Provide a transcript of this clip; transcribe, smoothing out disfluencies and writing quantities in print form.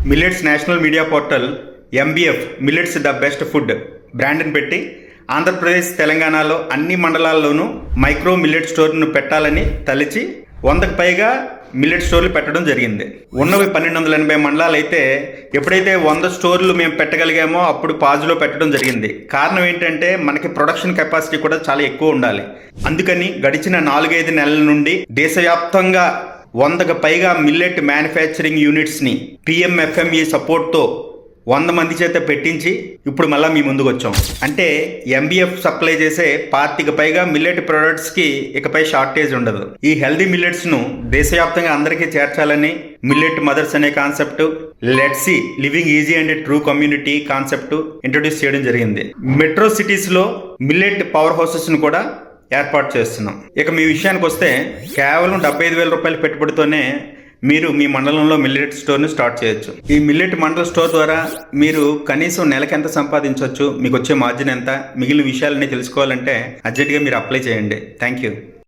Millets national media portal MBF millets the best food బ్రాండ్ని పెట్టి ఆంధ్రప్రదేశ్ తెలంగాణలో అన్ని మండలాల్లోనూ మైక్రో మిల్లెట్ స్టోర్ను పెట్టాలని తలిచి 100కు పైగా మిల్లెట్ స్టోర్లు పెట్టడం జరిగింది. ఉన్నవి 1280 మండలాలు అయితే ఎప్పుడైతే 100 స్టోర్లు మేము పెట్టగలిగామో అప్పుడు పాజులో పెట్టడం జరిగింది. కారణం ఏంటంటే మనకి ప్రొడక్షన్ కెపాసిటీ కూడా చాలా ఎక్కువ ఉండాలి. అందుకని గడిచిన 4-5 నెలల నుండి దేశవ్యాప్తంగా 100కు పైగా మిల్లెట్ మ్యానుఫ్యాక్చరింగ్ యూనిట్స్ని పిఎంఎఫ్ఎంఈ సపోర్ట్తో 100 మంది చేత పెట్టించి ఇప్పుడు మళ్ళీ మీ ముందుకు వచ్చాం. అంటే ఎంబీఎఫ్ సప్లై చేసే 25కు పైగా మిల్లెట్ ప్రొడక్ట్స్కి ఇకపై షార్టేజ్ ఉండదు. ఈ హెల్దీ మిల్లెట్స్ను దేశవ్యాప్తంగా అందరికీ చేర్చాలని మిల్లెట్ మదర్స్ అనే concept, లెట్సీ living easy and true community concept introduce చేయడం జరిగింది. మెట్రో సిటీస్లో మిల్లెట్ పవర్ హౌసెస్ను కూడా ఏర్పాటు చేస్తున్నాం. ఇక మీ విషయానికి వస్తే కేవలం 75,000 రూపాయల పెట్టుబడితోనే మీరు మీ మండలంలో మిల్లెట్ స్టోర్ని స్టార్ట్ చేయొచ్చు. ఈ మిల్లెట్ మండల స్టోర్ ద్వారా మీరు కనీసం నెలకు ఎంత సంపాదించవచ్చు, మీకు వచ్చే మార్జిన్ ఎంత, మిగిలిన విషయాలన్నీ తెలుసుకోవాలంటే అర్జెంట్గా మీరు అప్లై చేయండి. Thank you.